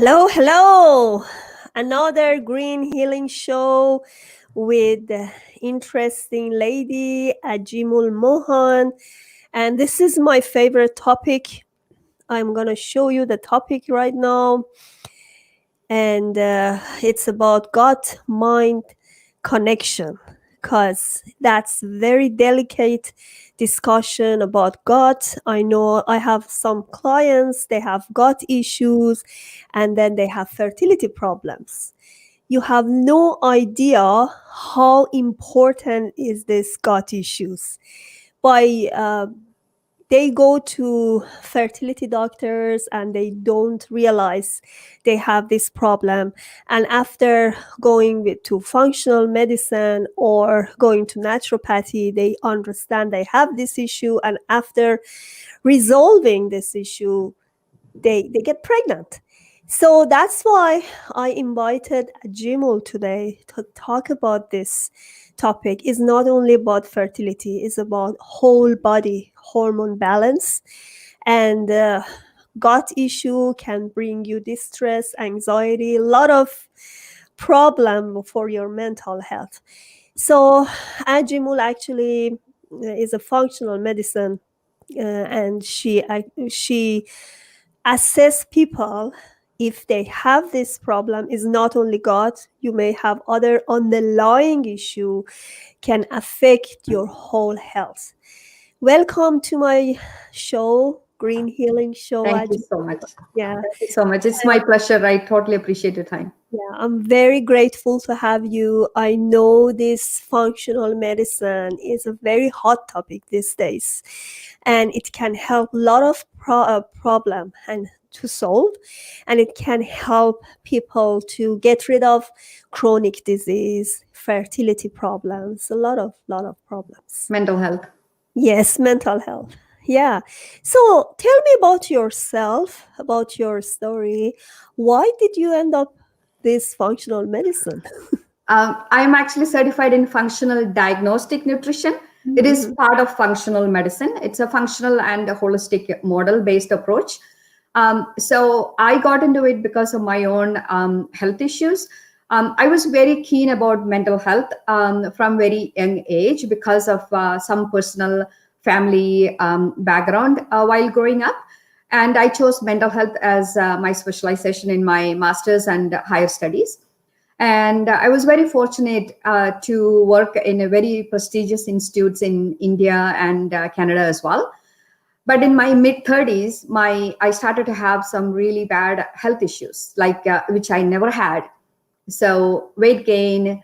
Hello, hello. Another green healing show with the interesting lady Ajimol Mohan. And this is my favorite topic. I'm going to show you the topic right now. And it's about gut mind connection, because that's very delicate discussion about gut. I know I have some clients, they have gut issues, and then they have fertility problems. You have no idea how important is this gut issues. By they go to fertility doctors and they don't realize they have this problem, and after to functional medicine or going to naturopathy, they understand they have this issue, and after resolving this issue, they get pregnant. So that's why I invited Ajimol today to talk about this topic. It's not only about fertility, it's about whole body hormone balance. And gut issue can bring you distress, anxiety, a lot of problem for your mental health. So Ajimol actually is a functional medicine, and she assess people if they have this problem. Is not only gut, you may have other underlying issue can affect your whole health. Welcome to my show, Green Healing Show. Thank you so much. Yeah. Thank you so much. It's my pleasure. I totally appreciate your time. Yeah, I'm very grateful to have you. I know this functional medicine is a very hot topic these days, and it can help a lot of problem and to solve, and it can help people to get rid of chronic disease, fertility problems, a lot of problems. Mental health. Yes, mental health. Yeah. So tell me about yourself, about your story. Why did you end up this functional medicine? I'm actually certified in Functional Diagnostic Nutrition. It is part of functional medicine. It's a functional and a holistic model-based approach. So I got into it because of my own health issues. I was very keen about mental health from very young age because of some personal family background while growing up. And I chose mental health as my specialization in my master's and higher studies. And I was very fortunate to work in a very prestigious institutes in India and Canada as well. But in my mid 30s, I started to have some really bad health issues, like which I never had. So weight gain,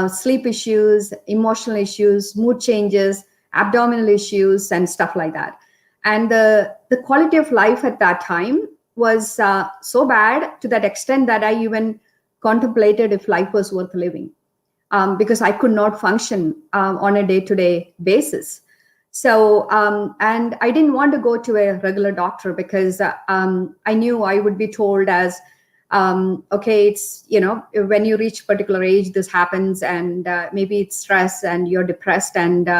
sleep issues, emotional issues, mood changes, abdominal issues, and stuff like that. And the quality of life at that time was so bad to that extent that I even contemplated if life was worth living, because I could not function on a day-to-day basis. So, and I didn't want to go to a regular doctor because I knew I would be told as, okay, it's, when you reach a particular age, this happens, and maybe it's stress and you're depressed, and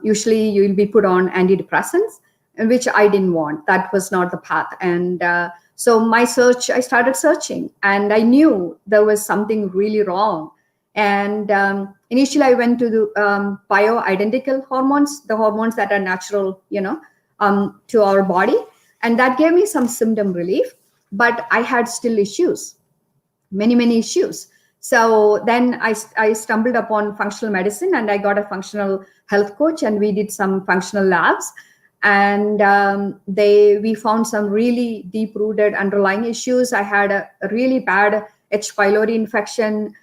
usually you'll be put on antidepressants, which I didn't want. That was not the path. And so I started searching, and I knew there was something really wrong. And initially I went to the bioidentical hormones, the hormones that are natural, to our body. And that gave me some symptom relief, but I had still issues, many issues. So then I stumbled upon functional medicine, and I got a functional health coach, and we did some functional labs. And we found some really deep-rooted underlying issues. I had a really bad H. pylori infection,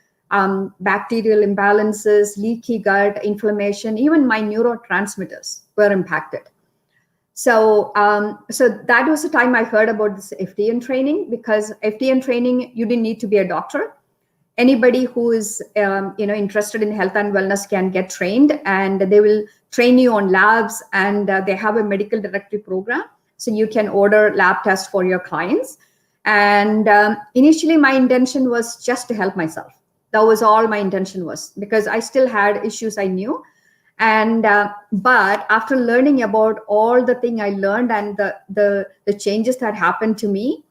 bacterial imbalances, leaky gut, inflammation. Even my neurotransmitters were impacted. So that was the time I heard about this FDN training, because FDN training, you didn't need to be a doctor. Anybody who is interested in health and wellness can get trained, and they will train you on labs, and they have a medical directory program, so you can order lab tests for your clients. And initially my intention was just to help myself. That was all my intention was, because I still had issues I knew. And but after learning about all the thing I learned and the changes that happened to me,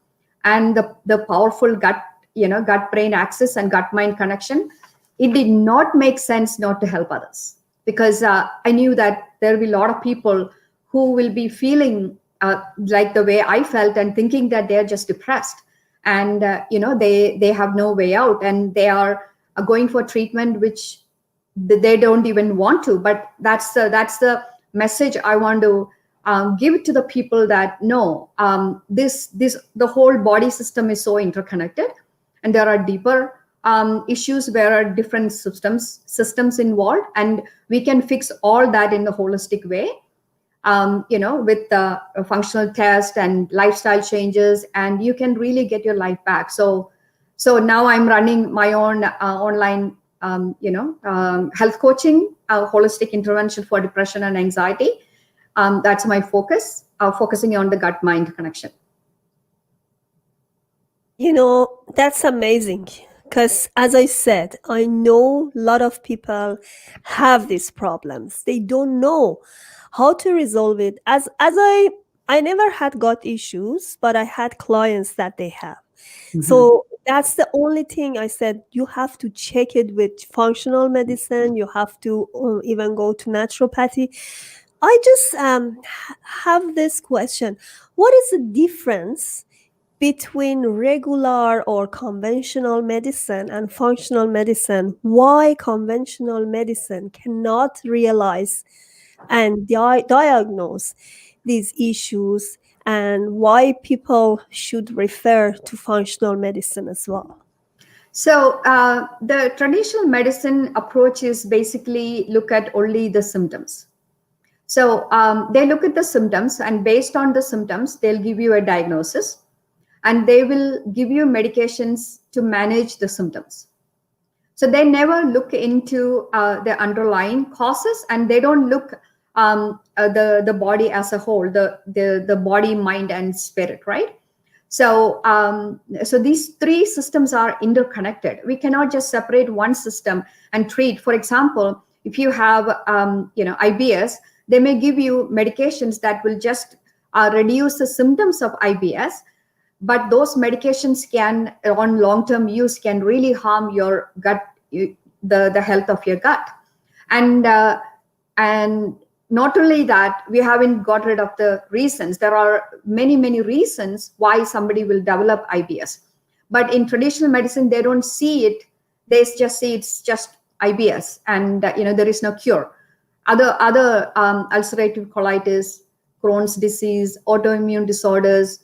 and the powerful gut brain axis and gut mind connection, it did not make sense not to help others, because I knew that there will be a lot of people who will be feeling like the way I felt and thinking that they're just depressed, and they have no way out, and they are going for treatment which they don't even want to. But that's the message I want to give to the people, that no, the whole body system is so interconnected, and there are deeper issues where are different systems involved, and we can fix all that in the holistic way, with the functional test and lifestyle changes, and you can really get your life back. So now I'm running my own online health coaching, holistic intervention for depression and anxiety. That's my focus, focusing on the gut mind connection. That's amazing, because as I said, I know a lot of people have these problems. They don't know how to resolve it. As I never had gut issues, but I had clients that they have. So that's the only thing I said. You have to check it with functional medicine. You have to even go to naturopathy. I just have this question. What is the difference between regular or conventional medicine and functional medicine? Why conventional medicine cannot realize and diagnose these issues, and why people should refer to functional medicine as well? So the traditional medicine approach is basically look at only the symptoms. So they look at the symptoms, and based on the symptoms, they'll give you a diagnosis, and they will give you medications to manage the symptoms. So they never look into the underlying causes, and they don't look the body as a whole, the body, mind, and spirit, right? So so these three systems are interconnected. We cannot just separate one system and treat. For example, if you have IBS, they may give you medications that will just reduce the symptoms of IBS, but those medications can, on long-term use, can really harm your gut, the health of your gut. And not only that, we haven't got rid of the reasons. There are many, many reasons why somebody will develop IBS. But in traditional medicine, they don't see it. They just see it's just IBS, and there is no cure. Other ulcerative colitis, Crohn's disease, autoimmune disorders,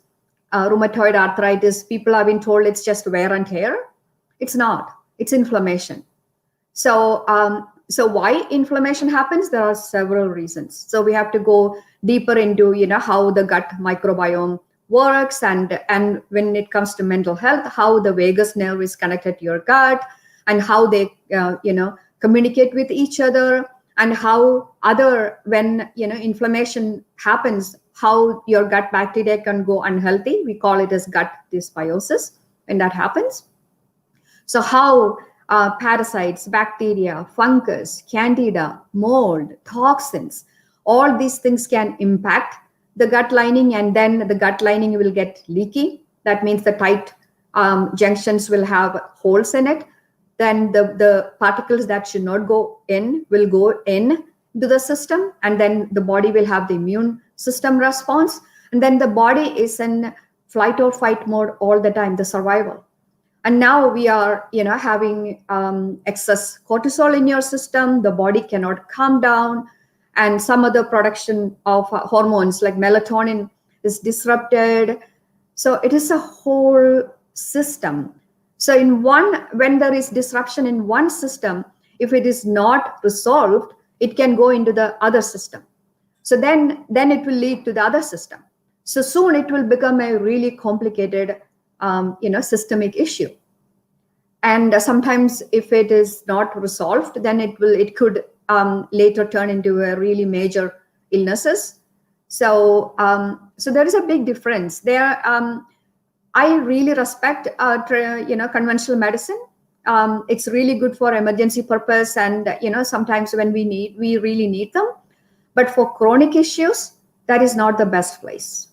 rheumatoid arthritis, people have been told it's just wear and tear. It's not. It's inflammation. So why inflammation happens? There are several reasons. So we have to go deeper into how the gut microbiome works, and when it comes to mental health, how the vagus nerve is connected to your gut, and how they communicate with each other, and how when inflammation happens, how your gut bacteria can go unhealthy. We call it as gut dysbiosis when that happens. So how parasites, bacteria, fungus, candida, mold, toxins, all these things can impact the gut lining, and then the gut lining will get leaky. That means the tight junctions will have holes in it. Then the particles that should not go in will go in to the system, and then the body will have the immune system response, and then the body is in flight or fight mode all the time, the survival. And now we are having excess cortisol in your system. The body cannot calm down, and some other production of hormones like melatonin is disrupted. So it is a whole system. So when there is disruption in one system, if it is not resolved, it can go into the other system. So then it will lead to the other system. So soon it will become a really complicated, systemic issue. And sometimes if it is not resolved, then it could later turn into a really major illnesses. So there is a big difference there. I really respect conventional medicine. It's really good for emergency purpose, and sometimes when we really need them. But for chronic issues, that is not the best place.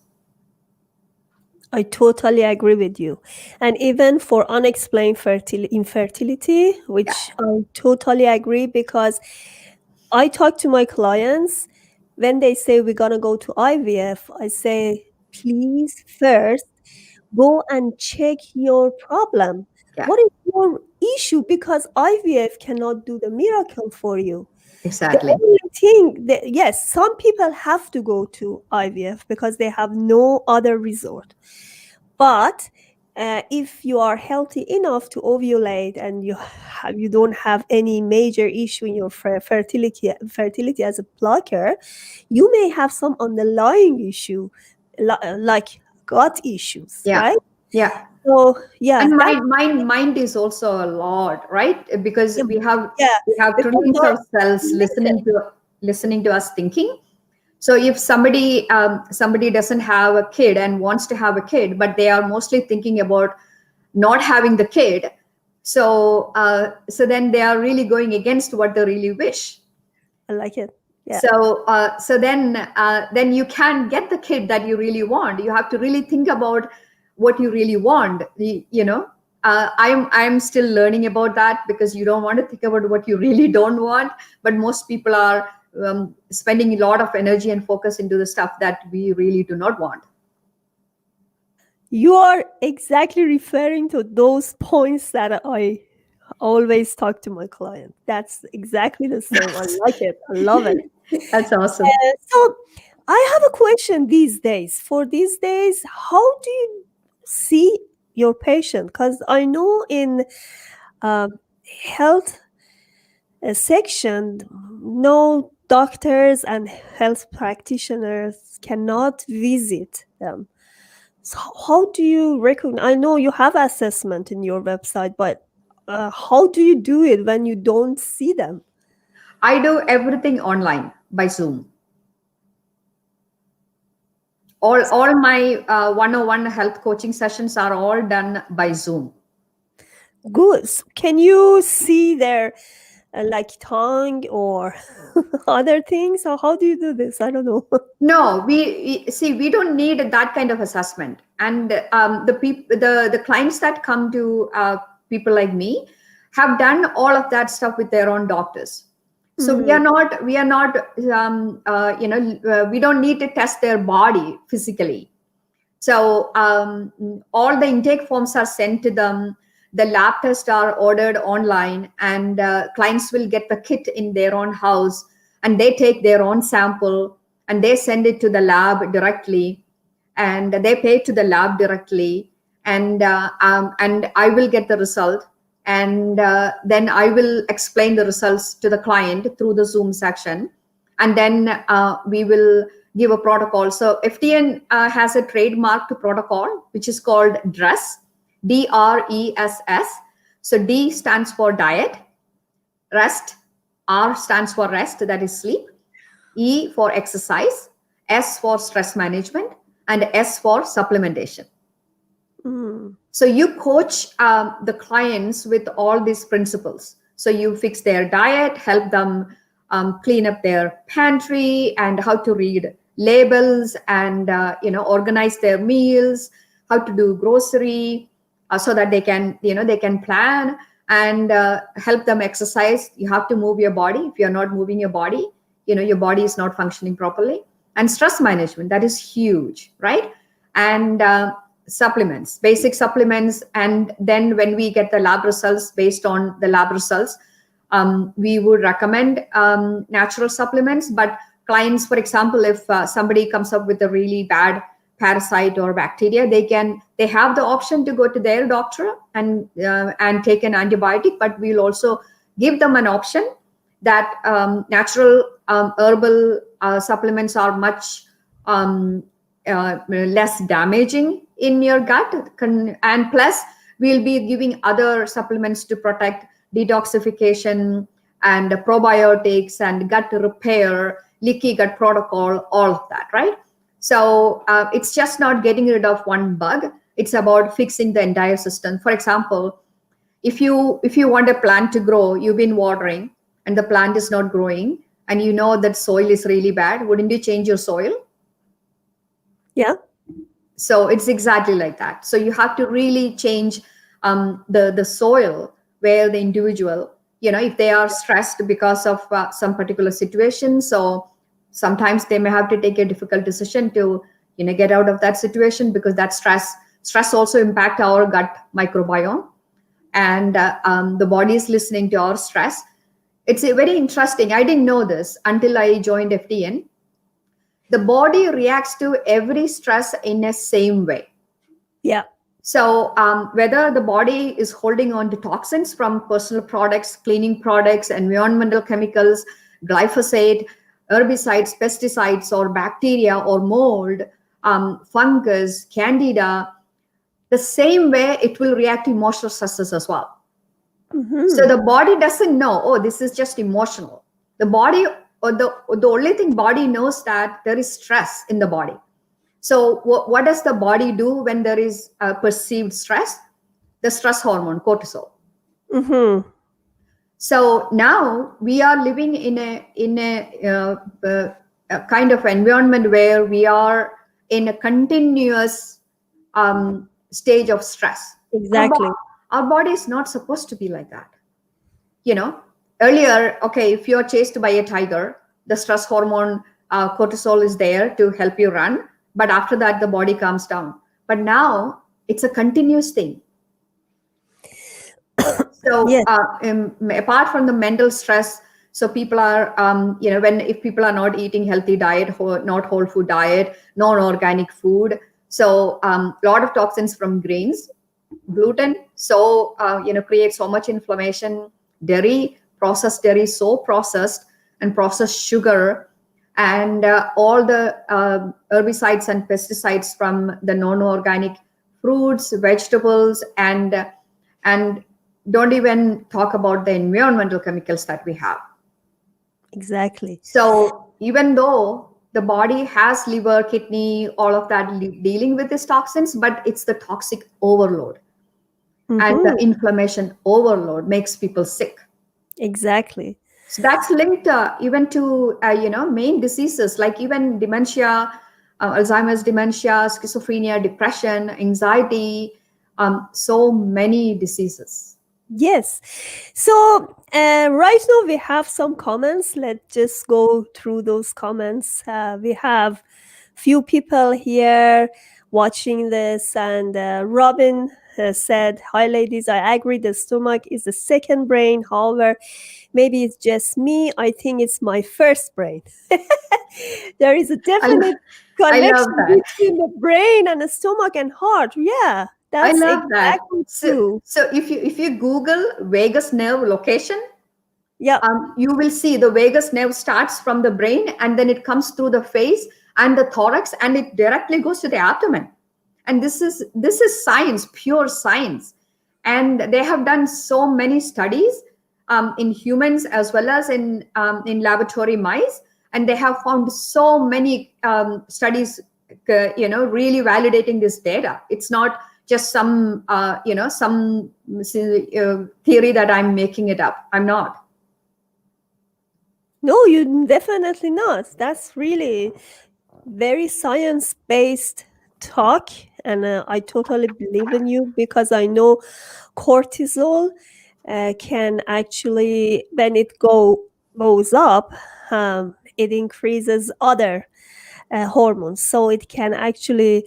I totally agree with you. And even for unexplained infertility, Yeah, which I totally agree, because I talk to my clients when they say we're going to go to IVF, I say, please first go and check your problem. yeah, What is your issue? Because IVF cannot do the miracle for you. The exactly. only thing that, yes, some people have to go to IVF because they have no other resort. But if you are healthy enough to ovulate and you don't have any major issue in your fertility as a blocker, you may have some underlying issue like gut issues, Yeah, right? yeah. So yeah, And that mind is also a lot, right? Because yeah, yeah, we have because trillions my of cells listening to us thinking. So if somebody doesn't have a kid and wants to have a kid, but they are mostly thinking about not having the kid, so then they are really going against what they really wish. I like it. Yeah. So then you can't get the kid that you really want. You have to really think about what you really want. I'm still learning about that, because you don't want to think about what you really don't want. But most people are spending a lot of energy and focus into the stuff that we really do not want. You are exactly referring to those points that I always talk to my client. That's exactly the same. I like it. I love it. That's awesome. So I have a question these days. For these days, how do you see your patient? Because I know in uh, health section, no doctors and health practitioners cannot visit them. So how do you recognize? I know you have assessment in your website, but how do you do it when you don't see them? I do everything online by Zoom. All my 101 health coaching sessions are all done by Zoom. Good. Can you see their like tongue or other things? Or how do you do this? I don't know. No, we don't need that kind of assessment. And the clients that come to people like me have done all of that stuff with their own doctors. So Mm, we are not we don't need to test their body physically. So all the intake forms are sent to them. The lab tests are ordered online, and clients will get the kit in their own house, and they take their own sample and they send it to the lab directly, and they pay to the lab directly, and I will get the result, and then I will explain the results to the client through the Zoom section, and then we will give a protocol. So FDN has a trademarked protocol which is called DRESS, DRESS. So D stands for diet, rest, R stands for rest, that is sleep, E for exercise, S for stress management, and S for supplementation. mm. So you coach the clients with all these principles. So you fix their diet, help them clean up their pantry, and how to read labels, and organize their meals, how to do grocery, so that they can plan, and help them exercise. You have to move your body. If you're not moving your body, your body is not functioning properly. And stress management, that is huge, right? And supplements, basic supplements. And then when we get the lab results, based on the lab results, we would recommend natural supplements. But clients, for example, if somebody comes up with a really bad parasite or bacteria, they have the option to go to their doctor and take an antibiotic. But we'll also give them an option that natural herbal supplements are much less damaging in your gut, and plus we'll be giving other supplements to protect detoxification and probiotics and gut repair, leaky gut protocol, all of that, right? So it's just not getting rid of one bug. It's about fixing the entire system. For example, if you want a plant to grow, you've been watering and the plant is not growing, and that soil is really bad, wouldn't you change your soil? Yeah. So it's exactly like that. So you have to really change the soil where the individual, if they are stressed because of some particular situation, so sometimes they may have to take a difficult decision to get out of that situation, because that stress also impact our gut microbiome, and the body is listening to our stress. It's very interesting. I didn't know this until I joined FDN. The body reacts to every stress in a same way. Yeah. So whether the body is holding on to toxins from personal products, cleaning products, environmental chemicals, glyphosate, herbicides, pesticides, or bacteria or mold, fungus, candida, the same way it will react to emotional stresses as well. So the body doesn't know, oh, this is just emotional. The body, or the only thing body knows, that there is stress in the body. So what does the body do when there is perceived stress? The stress hormone, cortisol. So now we are living in a kind of environment where we are in a continuous stage of stress. Exactly. Our body is not supposed to be like that. Earlier, okay, if you're chased by a tiger, the stress hormone cortisol is there to help you run, but after that the body calms down. But now it's a continuous thing. So Yes. Apart from the mental stress, so people are if people are not eating healthy diet, not whole food diet, non-organic food, so a lot of toxins from grains, gluten, so creates so much inflammation. Dairy, processed dairy, so processed, and processed sugar, and all the herbicides and pesticides from the non-organic fruits, vegetables, and don't even talk about the environmental chemicals that we have. Exactly. So even though the body has liver, kidney, all of that dealing with these toxins, but it's the toxic overload. And the inflammation overload makes people sick. Exactly. So that's linked even to main diseases like even dementia, Alzheimer's dementia, schizophrenia, depression, anxiety, so many diseases. Yes. So right now we have some comments. Let's just go through those comments. We have few people here watching this, and Robin said, "Hi, ladies. I agree. The stomach is the second brain. However, maybe it's just me. I think it's my first brain." There is a definite I love connection that. between the brain and the stomach and heart. Yeah, I that's love that. exactly true. So if you Google vagus nerve location, Yeah. you will see the vagus nerve starts from the brain, and then it comes through the face and the thorax, and it directly goes to the abdomen. And this is science, pure science. And they have done so many studies in humans as well as in laboratory mice, and they have found so many studies, really validating this data. It's not just some theory that I'm making it up. I'm not. No, you definitely not. That's really very science-based talk, and I totally believe in you, because I know cortisol can actually, when it goes up, it increases other hormones, so it can actually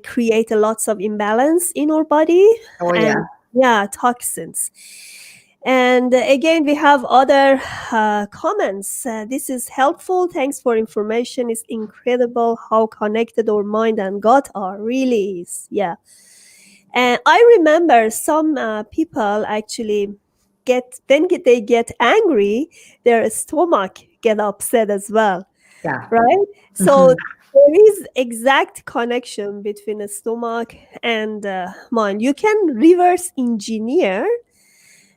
create a lots of imbalance in our body. Oh yeah. And yeah, toxins. And again, we have other comments. This is helpful. Thanks for information. It's incredible how connected our mind and gut are. Really is. Yeah. And I remember some people actually they get angry, their stomach get upset as well. Yeah. Right? So there is exact connection between the stomach and mind. You can reverse engineer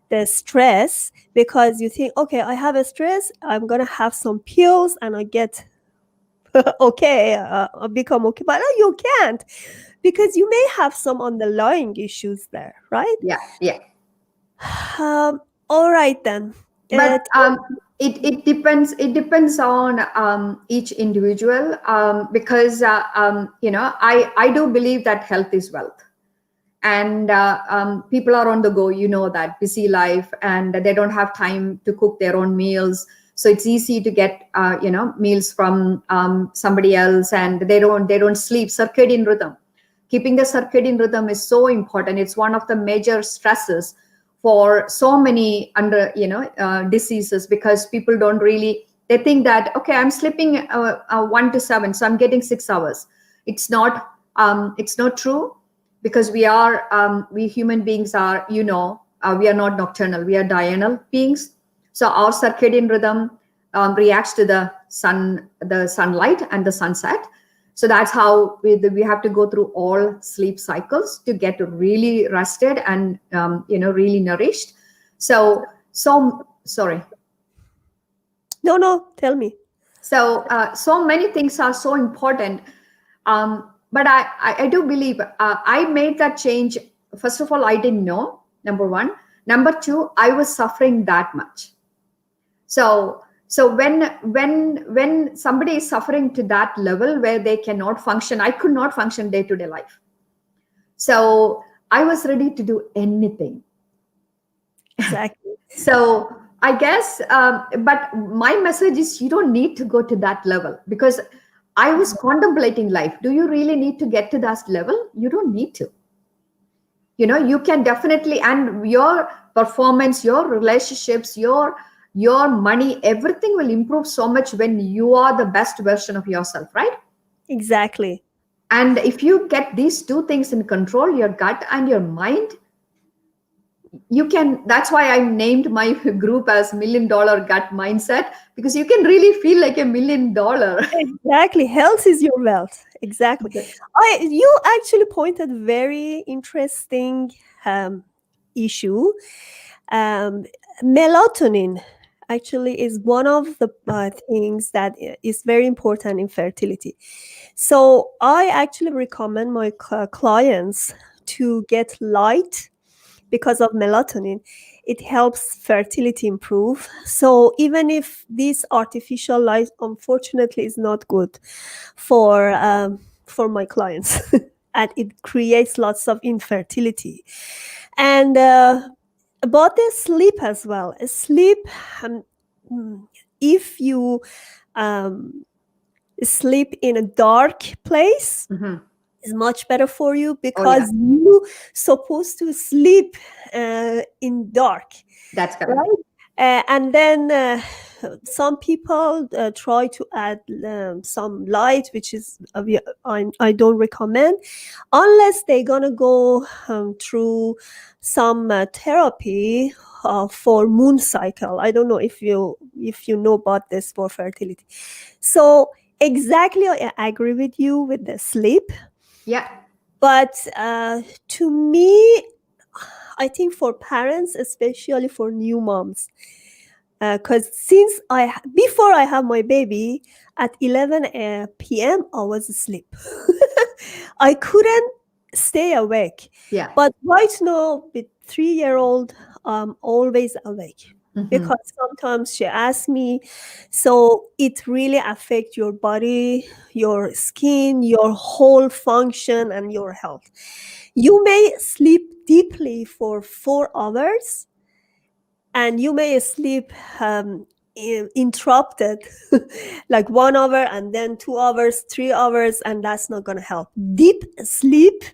the stress, because you think, okay, I have a stress, I'm gonna have some pills and I get okay, I become okay. But no, you can't, because you may have some underlying issues there, right? Yeah. Yeah. All right then. But It depends. It depends on each individual, because I do believe that health is wealth, and people are on the go. That busy life, and they don't have time to cook their own meals. So it's easy to get meals from somebody else, and they don't sleep. Circadian rhythm, keeping the circadian rhythm is so important. It's one of the major stresses for so many diseases, because people don't really, they think that, okay, I'm sleeping 1 to 7, so I'm getting 6 hours. It's not true, because we human beings are, we are not nocturnal, we are diurnal beings. So our circadian rhythm reacts to the sunlight and the sunset. So that's how we have to go through all sleep cycles to get really rested and really nourished. So sorry. No, tell me. So many things are so important. But I do believe I made that change. First of all, I didn't know, number one. Number two, I was suffering that much. So when somebody is suffering to that level where they cannot function, I could not function day-to-day life. So I was ready to do anything. Exactly. So I guess, but my message is, you don't need to go to that level, because I was contemplating life. Do you really need to get to that level? You don't need to. You can definitely, and your performance, your relationships, your money, everything will improve so much when you are the best version of yourself, right? Exactly. And if you get these two things in control, your gut and your mind, you can. That's why I named my group as $1 Million Gut Mindset, because you can really feel like $1 million. Exactly. Health is your wealth. Exactly. You actually pointed very interesting issue. Melatonin actually is one of the things that is very important in fertility. So I actually recommend my clients to get light because of melatonin. It helps fertility improve. So even if this artificial light unfortunately is not good for my clients and it creates lots of infertility. And about the sleep as well. Sleep, um, if you um, sleep in a dark place, Mm-hmm. is much better for you, Oh, because yeah. you supposed to sleep in dark, That's correct. right? And then some people try to add some light, which is I don't recommend, unless they're gonna go through some therapy for moon cycle. I don't know if you know about this for fertility. So exactly, I agree with you with the sleep. Yeah. But to me, I think for parents, especially for new moms, because since before I have my baby at 11 p.m. I was asleep. I couldn't stay awake. Yeah. But right now, with 3-year-old, I'm always awake. Mm-hmm. Because sometimes she asks me, so it really affects your body, your skin, your whole function, and your health. You may sleep deeply for 4 hours, and you may sleep interrupted like 1 hour and then 2 hours, 3 hours, and that's not going to help. Deep sleep,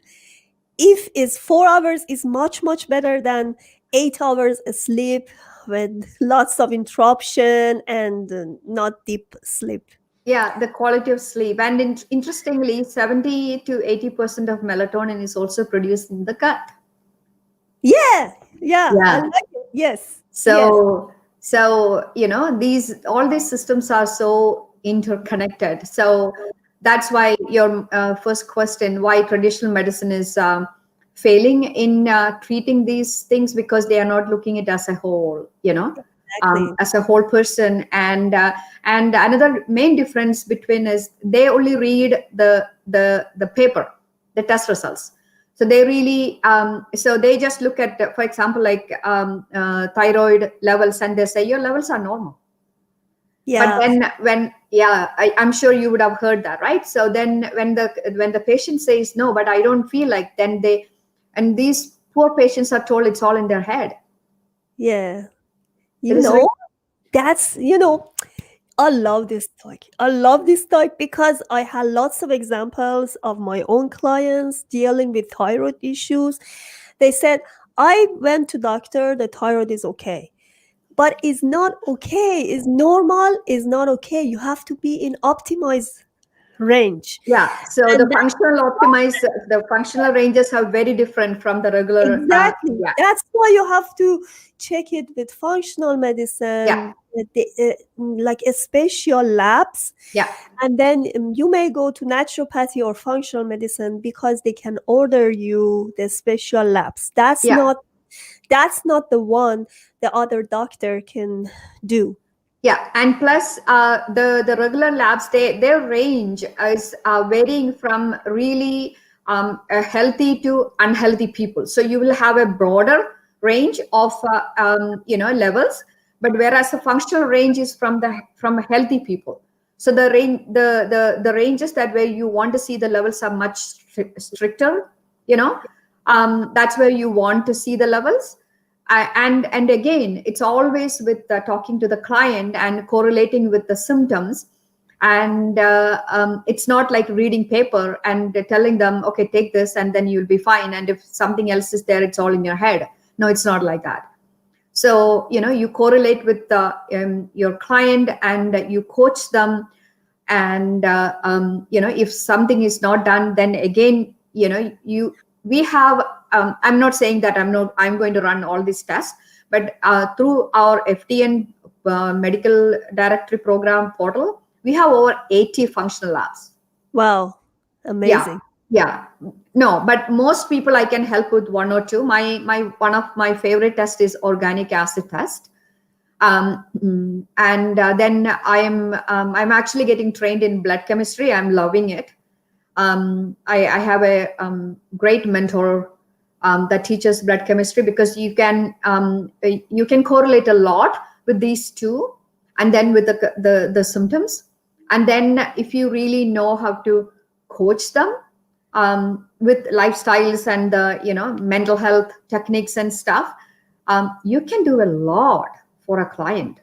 if it's 4 hours, is much better than 8 hours sleep with lots of interruption and not deep sleep. Yeah, the quality of sleep. And interestingly, 70 to 80% of melatonin is also produced in the gut. Yeah, I Yeah. like it. Yes. So all these systems are so interconnected. So that's why your first question, why traditional medicine is failing in treating these things, because they are not looking at it as a whole, Exactly. as a whole person. And another main difference between is they only read the paper, the test results. So they really, so they just look at, for example, like thyroid levels, and they say your levels are normal. But Yeah. then when, yeah, I'm sure you would have heard that, right? So then when the patient says no, but I don't feel like, then they, and these poor patients are told it's all in their head. Yeah. It You is really, know, that's, I love this topic. I love this topic because I had lots of examples of my own clients dealing with thyroid issues. They said, I went to doctor, the thyroid is okay. But it's not okay. It's normal, is not okay. You have to be in optimized range. yeah. So And that's the functional ranges are very different from the regular. exactly. Yeah, That's why you have to check it with functional yeah, medicine, like a special labs. yeah, And then you may go to naturopathy or functional medicine because they can order you the special labs. yeah. That's not the one the other doctor can do. Yeah, and plus the regular labs, their range is varying from really healthy to unhealthy people. So you will have a broader range of levels, but whereas the functional range is from healthy people. So the ranges that where you want to see the levels are much stricter. You know, that's where you want to see the levels. And again, it's always with talking to the client and correlating with the symptoms. And it's not like reading paper and telling them, okay, take this and then you'll be fine, and if something else is there, it's all in your head. No, it's not like that. So you correlate with your client and you coach them. And if something is not done, then again, you we have, I'm not saying that I'm going to run all these tests, but through our FDN medical directory program portal, we have over 80 functional labs. Wow. Yeah, Amazing. yeah. No, but most people I can help with one or two. My one of my favorite tests is organic acid test. And then I'm actually getting trained in blood chemistry. I'm loving it. I have a great mentor that teaches blood chemistry, because you can correlate a lot with these two, and then with the symptoms. And then if you really know how to coach them with lifestyles and the mental health techniques and stuff, you can do a lot for a client.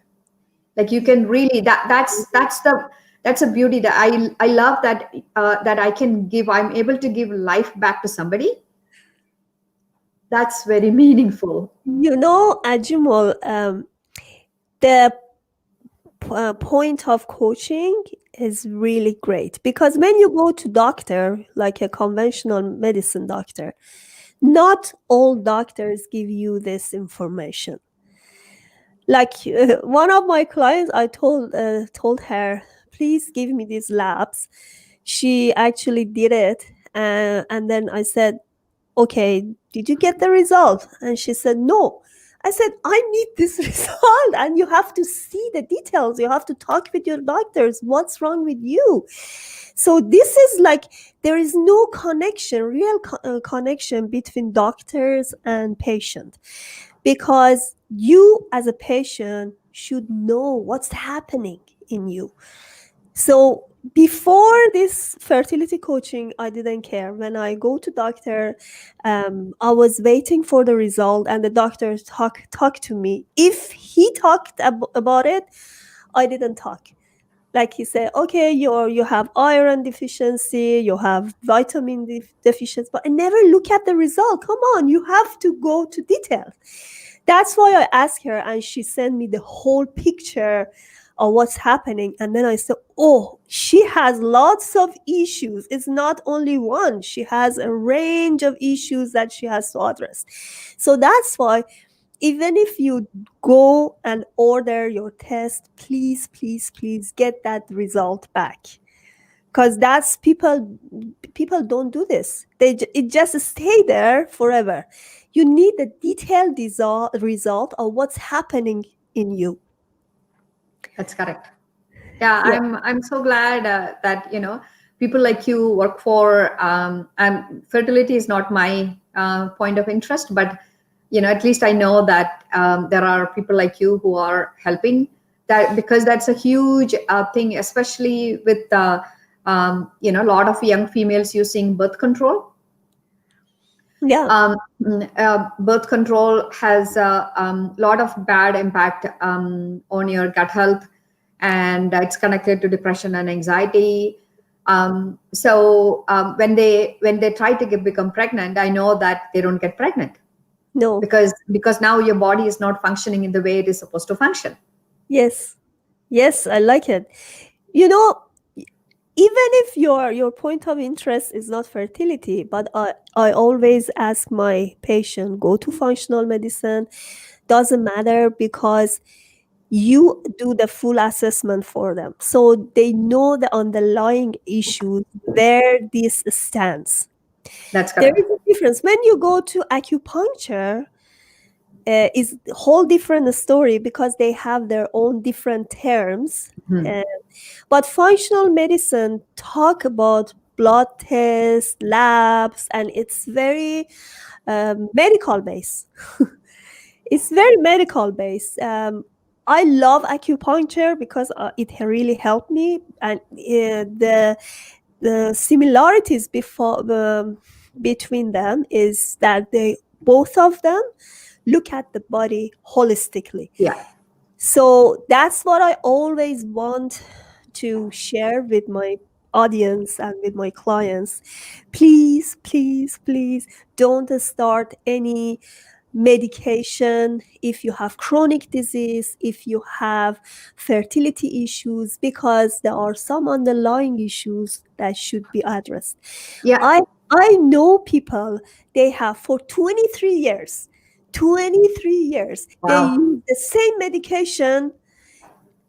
Like you can really, that's a beauty that I love, that I can give, I'm able to give life back to somebody. That's very meaningful. Ajimol, the point of coaching is really great because when you go to doctor, like a conventional medicine doctor, not all doctors give you this information. Like one of my clients, I told her, please give me these labs. She actually did it, and then I said, okay, did you get the result? And she said, no. I said, I need this result, and you have to see the details. You have to talk with your doctors. What's wrong with you? So this is like, there is no connection, real connection between doctors and patient, because you as a patient should know what's happening in you. So before this fertility coaching, I didn't care. When I go to doctor, I was waiting for the result, and the doctor talk to me. If he talked about it, I didn't talk. Like he said, okay, you have iron deficiency, you have vitamin deficiency, but I never look at the result. Come on, you have to go to details. That's why I asked her, and she sent me the whole picture of what's happening. And then I said, oh, she has lots of issues. It's not only one. She has a range of issues that she has to address. So that's why, even if you go and order your test, please get that result back, because that's people don't do this. It just stay there forever. You need the detailed result of what's happening in you. That's correct. Yeah, Yeah. I'm so glad that people like you work for. Fertility is not my point of interest, but at least I know that there are people like you who are helping that because that's a huge thing, especially with a lot of young females using birth control. Yeah. Birth control has a lot of bad impact on your gut health, and it's connected to depression and anxiety. When they try to become pregnant, I know that they don't get pregnant No. because now your body is not functioning in the way it is supposed to function. Yes. Yes, I like it. You know, even if your point of interest is not fertility, but I always ask my patient, go to functional medicine. Doesn't matter, because you do the full assessment for them. So they know the underlying issues, where this stands. That's There correct. is a difference. When you go to acupuncture, is a whole different story, because they have their own different terms. Mhm. Uh, but functional medicine talk about blood tests, labs, and it's very medical based. It's very medical based. I love acupuncture because it really helped me, and the similarities between them is that they both of them look at the body holistically. Yeah. So that's what I always want to share with my audience and with my clients. Please, please, please don't start any medication if you have chronic disease, if you have fertility issues, because there are some underlying issues that should be addressed. Yeah. I know people, they have for 23 years, 23 years, they Wow. use the same medication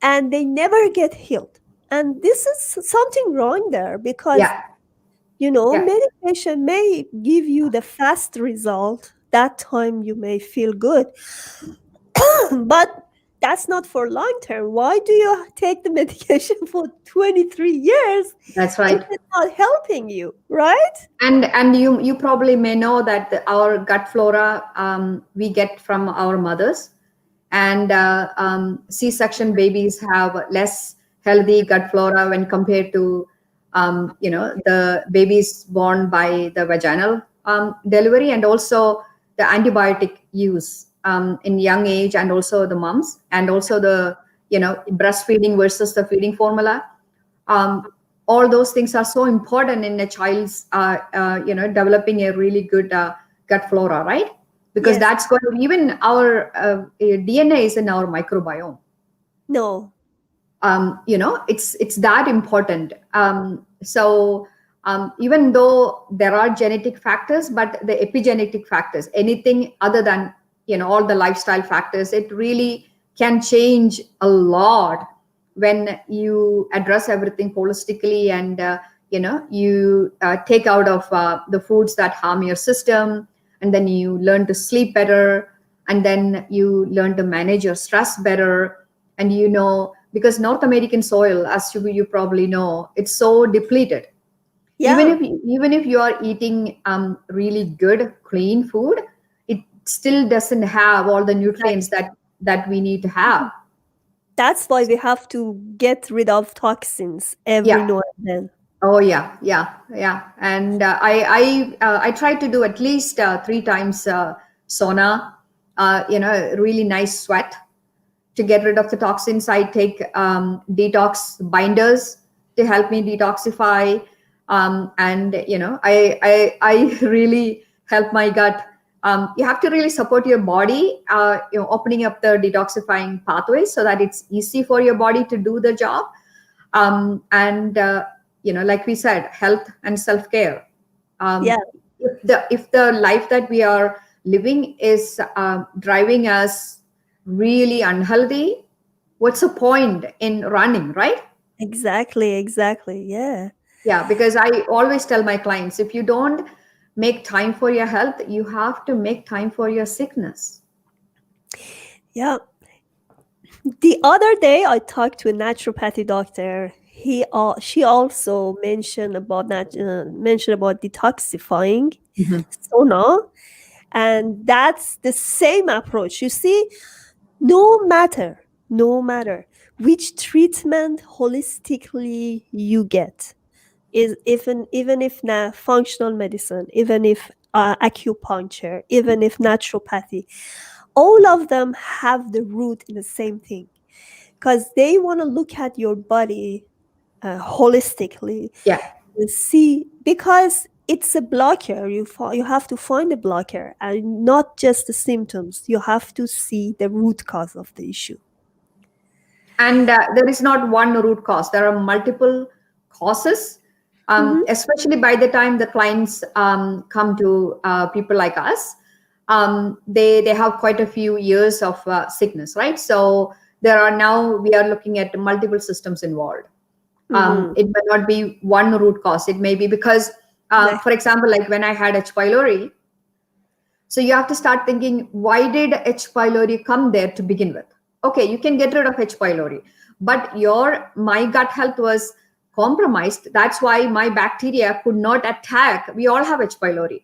and they never get healed. And this is something wrong there, because Yeah. Yeah. medication may give you the fast result. That time you may feel good, but that's not for long term. Why do you take the medication for 23 years That's if right. it's not helping you, right? And you probably may know that our gut flora we get from our mothers, and C-section babies have less healthy gut flora when compared to the babies born by the vaginal delivery, and also the antibiotic use in young age, and also the moms, and also the breastfeeding versus the feeding formula. um, all those things are so important in a child's developing a really good gut flora, right? Because Yes. that's going to, even our DNA is in our microbiome. No. It's that important. Even though there are genetic factors, but the epigenetic factors, anything other than all the lifestyle factors, it really can change a lot when you address everything holistically, and you take out of the foods that harm your system, and then you learn to sleep better, and then you learn to manage your stress better. And because North American soil, as you probably know, it's so depleted. even Yeah. if even if you are eating really good clean food, it still doesn't have all the nutrients that we need to have. That's why we have to get rid of toxins every Yeah. now and then. Oh yeah, yeah, yeah. And I try to do at least 3 times sauna. Really nice sweat to get rid of the toxins. I take detox binders to help me detoxify, and I really help my gut. You have to really support your body, opening up the detoxifying pathways so that it's easy for your body to do the job. And like we said, health and self-care. Yeah, If the life that we are living is driving us really unhealthy, what's the point in running, right? exactly, exactly. Yeah. Yeah, because I always tell my clients, if you don't make time for your health, you have to make time for your sickness. Yeah. The other day I talked to a naturopathy doctor. She also mentioned about detoxifying Mhm. sauna, and that's the same approach. You see, no matter. no matter which treatment holistically you get, is even if functional medicine, even if acupuncture, even if naturopathy, all of them have the root in the same thing, because they want to look at your body holistically, Yeah. and see, because it's a blocker. You have to find a blocker and not just the symptoms. You have to see the root cause of the issue. And there is not one root cause, there are multiple causes. Mm-hmm. Especially by the time the clients come to people like us, they have quite a few years of sickness, right? So there are now, we are looking at multiple systems involved. Mm-hmm. It may not be one root cause, it may be because for example, like when I had H pylori, so you have to start thinking, why did H. pylori come there to begin with? Okay, you can get rid of H. pylori, but my gut health was compromised. That's why my bacteria could not attack. We all have H. pylori.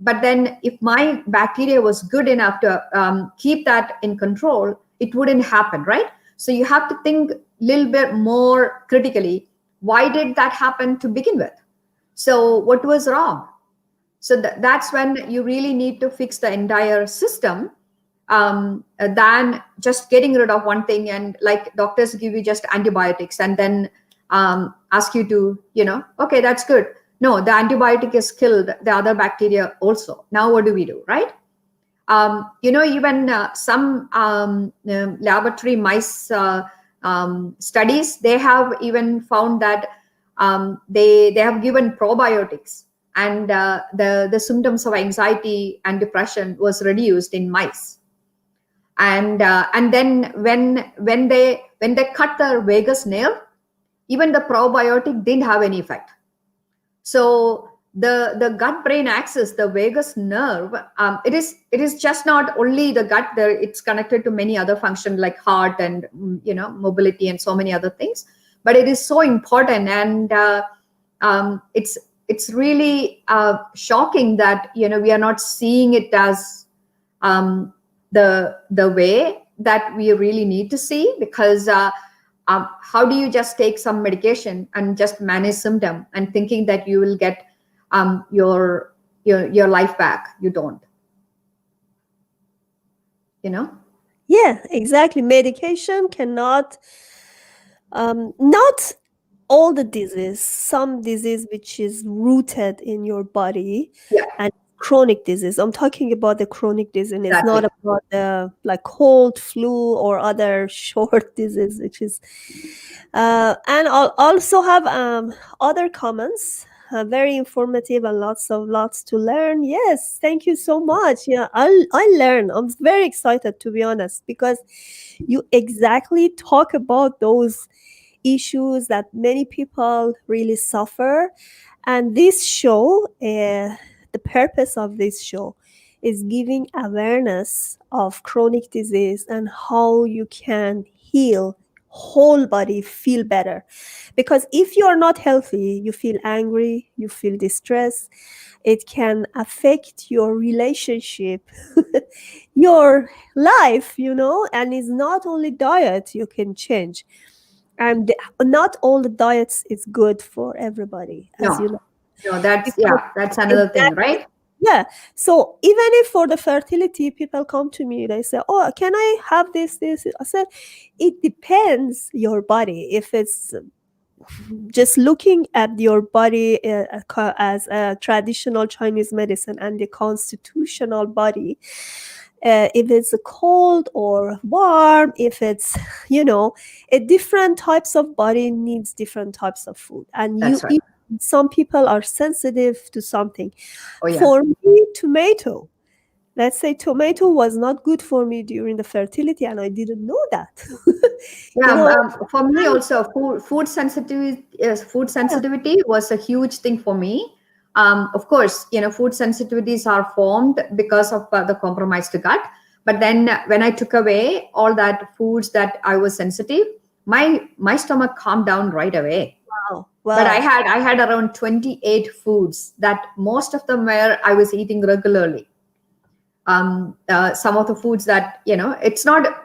But then if my bacteria was good enough to keep that in control, it wouldn't happen, right? So you have to think a little bit more critically. Why did that happen to begin with? So what was wrong? So that's when you really need to fix the entire system, than just getting rid of one thing, and like doctors give you just antibiotics and then ask you to, okay, that's good. No, the antibiotic has killed the other bacteria also. Now what do we do, right? Even some laboratory mice studies, they have even found that they have given probiotics, and the symptoms of anxiety and depression was reduced in mice. And then when they cut the vagus nerve, even the probiotic didn't have any effect. So the gut brain axis, the vagus nerve, it is just not only the gut there, it's connected to many other functions like heart and mobility and so many other things, but it is so important. And it's really shocking that we are not seeing it as the way that we really need to see, because how do you just take some medication and just manage symptom and thinking that you will get your life back? You don't. Yeah, exactly. Medication cannot, not all the disease, some disease which is rooted in your body, Yeah, and chronic disease. I'm talking about the chronic disease. It's not exactly. about the like cold, flu, or other short disease, which is. And I'll also have other comments. Very informative and lots to learn. Yes, thank you so much. Yeah, I learn. I'm very excited, to be honest, because you exactly talk about those issues that many people really suffer. And this show, the purpose of this show is giving awareness of chronic disease and how you can heal whole body, feel better. Because if you are not healthy, you feel angry, you feel distressed, it can affect your relationship, your life, and it's not only diet you can change. And not all the diets is good for everybody, as No, you know. no, Because that's another thing, exactly, right? yeah. So even if for the fertility, people come to me, they say, "Oh, can I have this?" I said, "It depends your body. If it's just looking at your body as a traditional Chinese medicine and the constitutional body, if it's a cold or warm, if it's a different types of body needs different types of food, and That's right. some people are sensitive to something. Oh yeah. For me, tomato, let's say tomato was not good for me during the fertility, and I didn't know that. you Yeah, know for me and, also, food sensitivity was a huge thing for me. Of course, food sensitivities are formed because of the compromised gut. But then when I took away all that foods that I was sensitive, my stomach calmed down right away. wow, But I wow. had around 28 foods that most of them were I was eating regularly. some of the foods that, it's not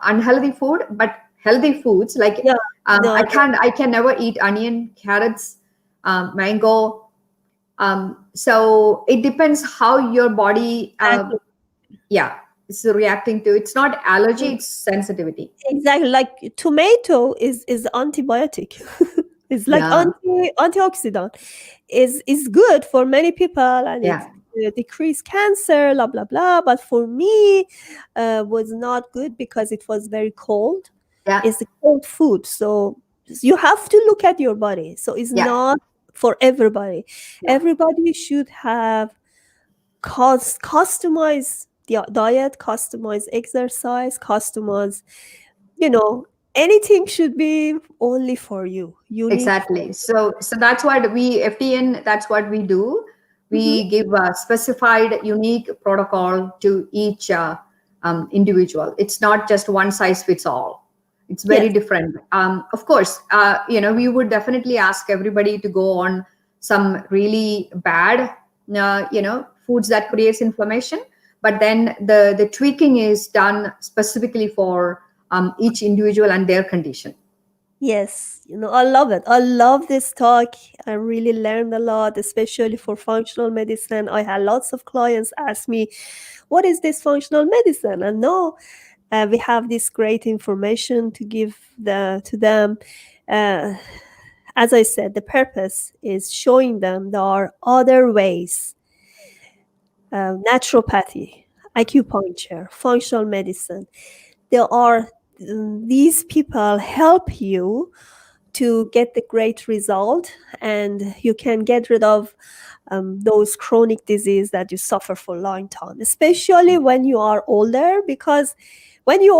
unhealthy food, but healthy foods. Like Yeah. No, I can never eat onion, carrots, mango. So it depends how your body, exactly. yeah, is reacting to. It's not allergy, it's sensitivity. Exactly. Like tomato is antibiotic. It's like Yeah, antioxidant. Is good for many people, and it yeah, decrease cancer, blah blah blah. But for me, was not good because it was very cold. yeah, It's a cold food, so you have to look at your body. So it's yeah, not for everybody. yeah. Everybody should have customize the diet, customize exercise, customize, you know, anything should be only for you, unique for Exactly. So that's what we FTN. That's what we do. you. We give a specified, unique protocol to each individual. It's not just one size fits all. It's very Yes, different. Of course, we would definitely ask everybody to go on some really bad, foods that creates inflammation. But then the tweaking is done specifically for each individual and their condition. yes, I love it. I love this talk. I really learned a lot, especially for functional medicine. I had lots of clients ask me, what is this functional medicine? And no, we have this great information to give to them. uh, as I said, the purpose is showing them there are other ways. Naturopathy, acupuncture, functional medicine, there are these people help you to get the great result, and you can get rid of those chronic disease that you suffer for a long time, especially when you are older, because when you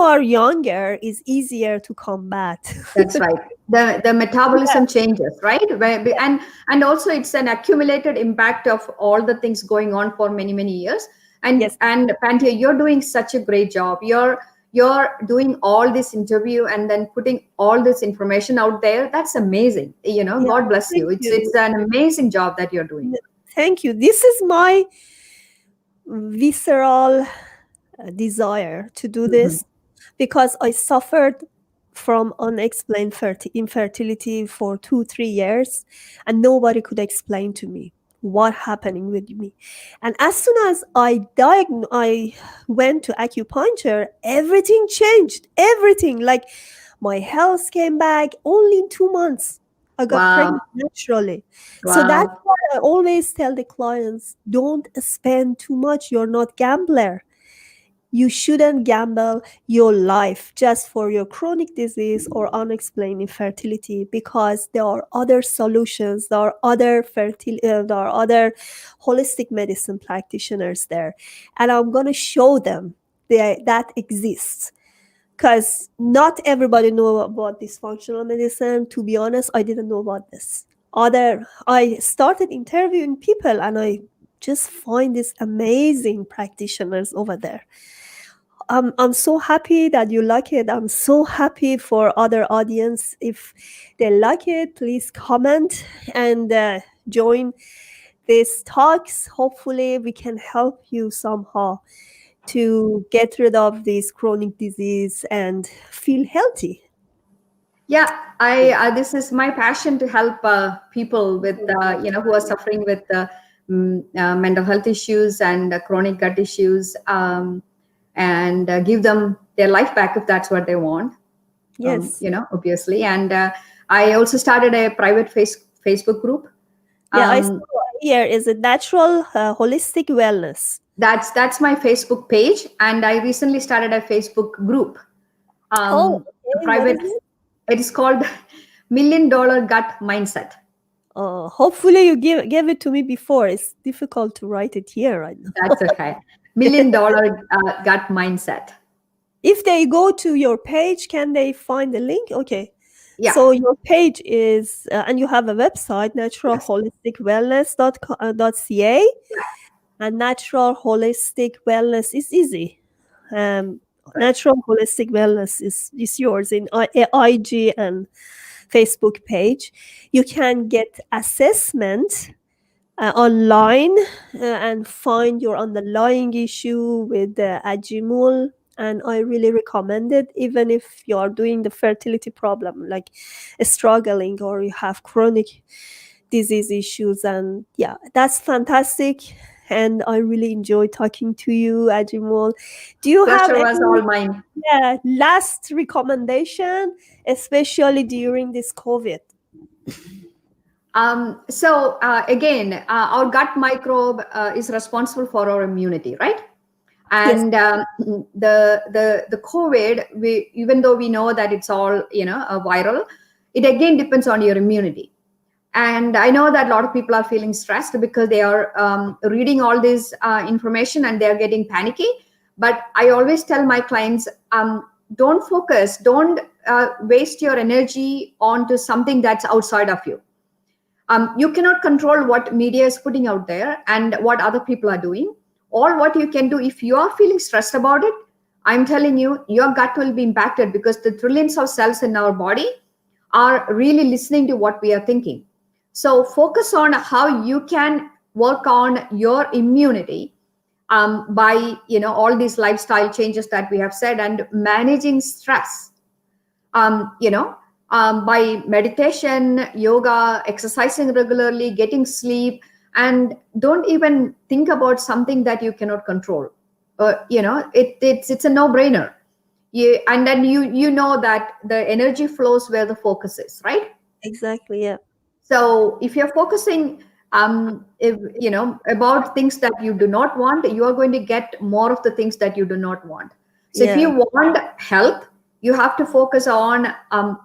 are younger is easier to combat. That's right. The Yeah, metabolism changes, right? yeah, And also it's an accumulated impact of all the things going on for many many years. And yes, and Pantia, you're doing such a great job. You're doing all this interview and then putting all this information out there. That's amazing. yeah, God bless you. thank It's you. an amazing job that you're doing. Thank you. This is my visceral desire to do Mhm. this, because I suffered from unexplained infertility for 2 3 years, and nobody could explain to me what happening with me. And as soon as I went to acupuncture, everything changed. Everything, like my health came back only in 2 months. I got Wow. pregnant naturally. So that's Wow. why I always tell the clients, don't spend too much. You're not gambler. You shouldn't gamble your life just for your chronic disease or unexplained infertility, because there are other solutions. There are other holistic medicine practitioners there, and I'm going to show them that exists, because not everybody know about this functional medicine. To be honest, I didn't know about this. I started interviewing people, and I just find these amazing practitioners over there. I'm so happy that you like it. I'm so happy for other audience. If they like it, please comment and join these talks. Hopefully, we can help you somehow to get rid of this chronic disease and feel healthy. Yeah, I this is my passion to help people with who are suffering with mental health issues and chronic gut issues, and give them their life back if that's what they want. Yes. Obviously, and I also started a private Facebook group. Yeah, I saw Um, here is a natural holistic wellness. that's my Facebook page, and I recently started a Facebook group, Oh, a okay. What private. is it? It is called $1 Million Gut Mindset. Hopefully you give it to me before. It's difficult to write it here right now. That's okay. $1 Million Gut Mindset. If they go to your page, can they find the link? Okay. Yeah. So your page is, and you have a website, Yes. naturalholisticwellness.ca, and natural holistic wellness is easy. Um, Right. Natural holistic wellness is yours in IG and Facebook page. You can get assessment online and find your underlying issue with Ajimol. And I really recommend it, even if you are doing the fertility problem, like struggling, or you have chronic disease issues. And yeah, that's fantastic. And I really enjoy talking to you, Ajimol. Do you have Pleasure was any all mine. last recommendation, especially during this COVID? Again, our gut microbe is responsible for our immunity, right? Yes, And the COVID, even though we know that it's all viral, it again depends on your immunity. And I know that a lot of people are feeling stressed because they are reading all this information and they're getting panicky. But I always tell my clients, don't focus, don't waste your energy onto something that's outside of you. You cannot control what media is putting out there and what other people are doing. All what you can do, if you are feeling stressed about it, I'm telling you, your gut will be impacted because the trillions of cells in our body are really listening to what we are thinking. So focus on how you can work on your immunity by all these lifestyle changes that we have said, and managing stress. um, you know, by meditation, yoga, exercising regularly, getting sleep, and don't even think about something that you cannot control. It's a no-brainer. And then you know that the energy flows where the focus is, right? exactly. Yeah, So if you're focusing if, about things that you do not want, you are going to get more of the things that you do not want. So if you yeah, want health, you have to focus on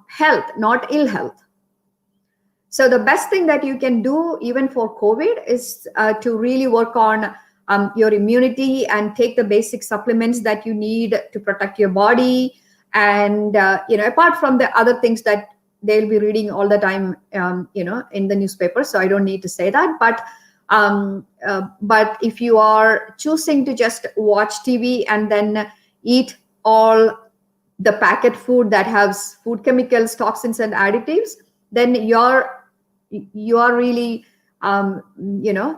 health, not ill health. So the best thing that you can do even for COVID is to really work on your immunity and take the basic supplements that you need to protect your body. And apart from the other things that they'll be reading all the time, in the newspaper. So I don't need to say that. But if you are choosing to just watch TV and then eat all the packet food that has food chemicals, toxins, and additives, then you are really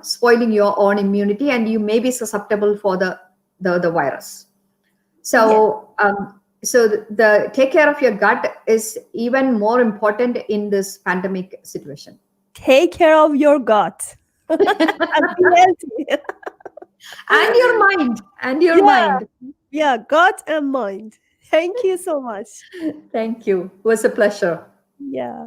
spoiling your own immunity, and you may be susceptible for the virus. yeah. So the take care of your gut is even more important in this pandemic situation. Take care of your gut and be healthy. And your mind, and your Yeah, mind. yeah, gut and mind. Thank you so much. Thank you, it was a pleasure. Yeah.